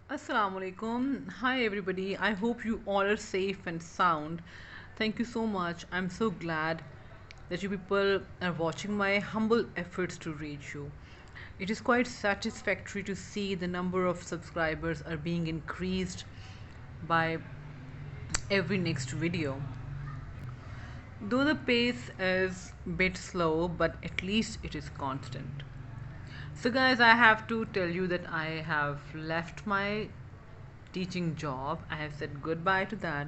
Assalamu alaikum. Hi everybody. I hope you all are safe and sound. Thank you so much. I'm so glad that you people are watching my humble efforts to reach you. It is quite satisfactory to see the number of subscribers are being increased by every next video. Though the pace is a bit slow, but at least it is constant. So, guys, I have to tell you that I have left my teaching job. I have said goodbye to that.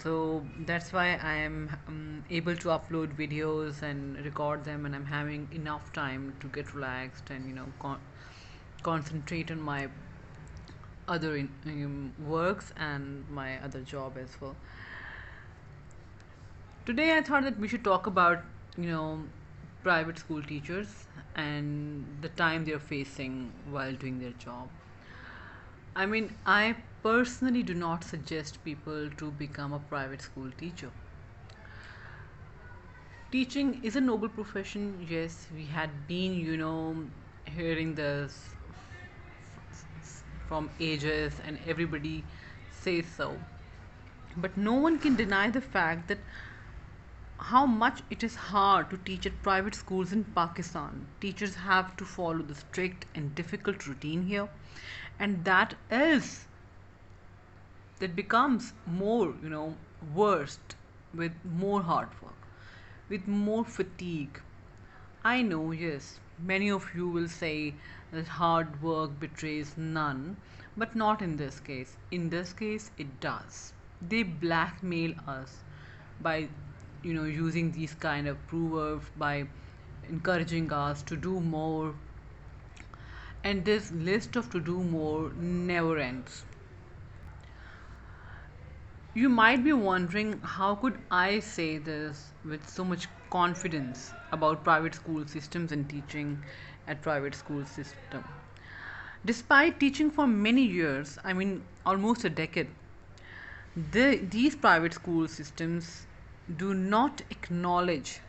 So that's why I am able to upload videos and record them, and I'm having enough time to get relaxed and concentrate on my other works and my other job as well. Today, I thought that we should talk about, you know, private school teachers and the time they're facing while doing their job. I mean, I personally do not suggest people to become a private school teacher. Teaching is a noble profession. Yes, we had been, hearing this from ages, and everybody says so. But no one can deny the fact that how much it is hard to teach at private schools in Pakistan. Teachers have to follow the strict and difficult routine here, and that becomes more, worst with more hard work, with more fatigue. I know, yes, many of you will say that hard work betrays none, but not in this case. In this case, it does. They blackmail us by, using these kind of proverbs, by encouraging us to do more, and this list of to do more never ends. You might be wondering, how could I say this with so much confidence about private school systems and teaching at private school system? Despite teaching for many years, I mean almost a decade, these private school systems do not acknowledge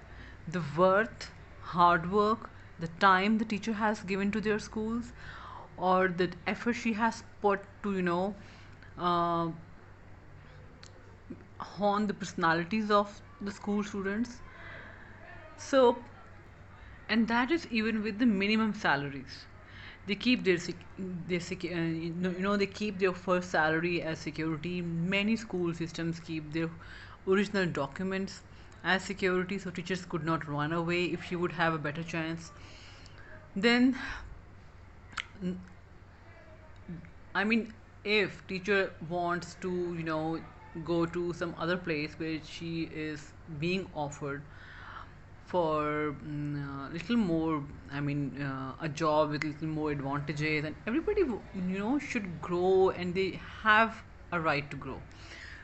the worth, hard work, the time the teacher has given to their schools, or the effort she has put to, uh, hone the personalities of the school students. So, and that is even with the minimum salaries. They keep they keep their first salary as security. Many school systems keep their original documents as security, so teachers could not run away if you would have a better chance. Then, I mean, if teacher wants to, go to some other place where she is being offered for little more, I mean, a job with little more advantages, and everybody, should grow, and they have a right to grow.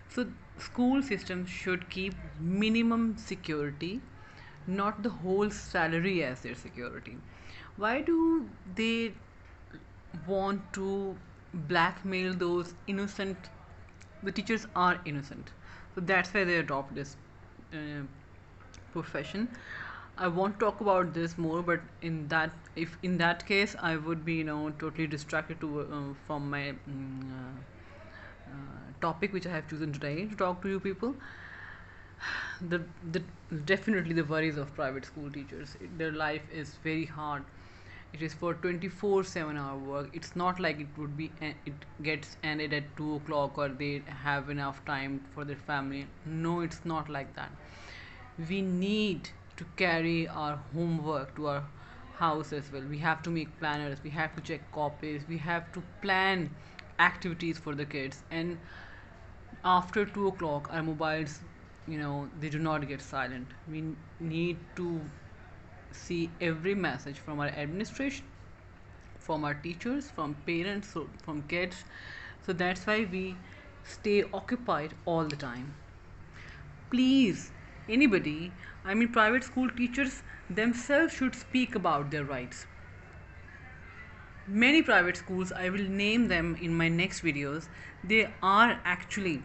So, school systems should keep minimum security, not the whole salary as their security. Why do they want to blackmail those innocent? The teachers are innocent, so that's why they adopt this uh, profession. I won't talk about this more, but if in that case, I would be, totally distracted from my topic which I have chosen today to talk to you people. The definitely the worries of private school teachers. Their life is very hard. It is for 24/7 hour work. It's not like it would be it gets ended at 2 o'clock, or they have enough time for their family. No, it's not like that. We need to carry our homework to our house as well. We have to make planners, we have to check copies, we have to plan activities for the kids. And after 2 o'clock, our mobiles, they do not get silent. We need to see every message from our administration, from our teachers, from parents, from kids. So that's why we stay occupied all the time. Please, anybody, I mean, private school teachers themselves should speak about their rights. Many private schools, I will name them in my next videos, they are actually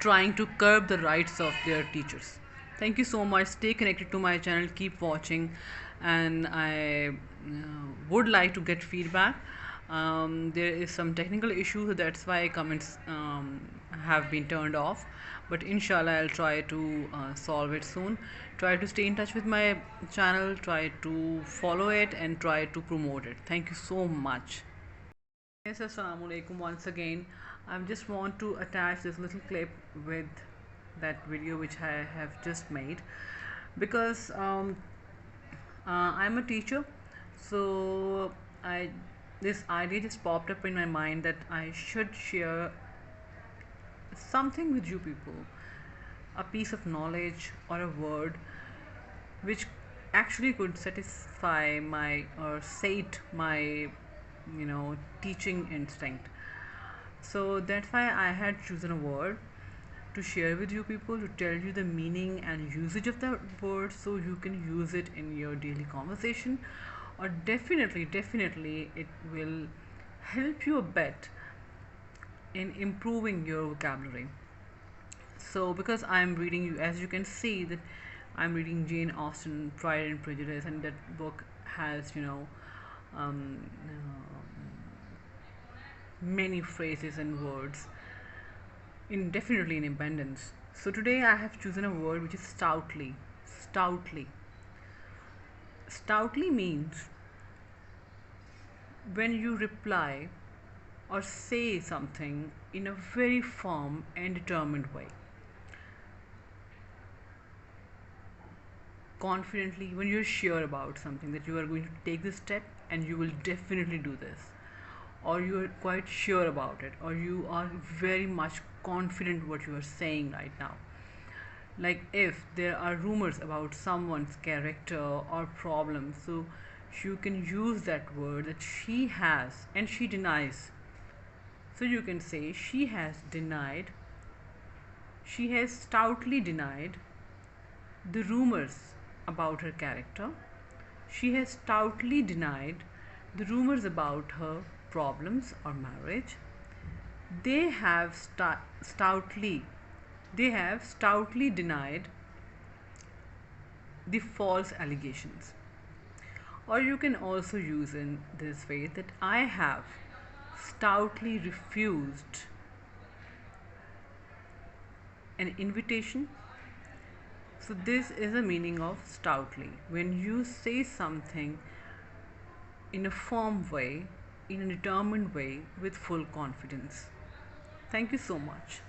trying to curb the rights of their teachers. Thank you so much. Stay connected to my channel, keep watching, and I would like to get feedback. There is some technical issue, so that's why comments have been turned off. But inshallah, I'll try to solve it soon. Try to stay in touch with my channel, try to follow it, and try to promote it. Thank you so much. Yes, assalamu alaikum once again. I just want to attach this little clip with that video which I have just made, because I'm a teacher, so I this idea just popped up in my mind that I should share something with you people, a piece of knowledge or a word which actually could satisfy my or sate my teaching instinct. So that's why I had chosen a word to share with you people, to tell you the meaning and usage of that word so you can use it in your daily conversation, or definitely it will help you a bit in improving your vocabulary. So because I'm reading, you as you can see that I'm reading Jane Austen, Pride and Prejudice, and that book has many phrases and words in definitely in abundance. So today I have chosen a word which is stoutly. Stoutly means when you reply or say something in a very firm and determined way. Confidently, when you're sure about something, that you are going to take this step and you will definitely do this, or you are quite sure about it, or you are very much confident what you are saying right now. Like if there are rumors about someone's character or problems, so you can use that word that she has and she denies. So you can say she has stoutly denied the rumors about her character. She has stoutly denied the rumors about her problems or marriage. They have stoutly denied the false allegations. Or you can also use in this way that I have stoutly refused an invitation. So this is the meaning of stoutly. When you say something in a firm way, in a determined way, with full confidence. Thank you so much.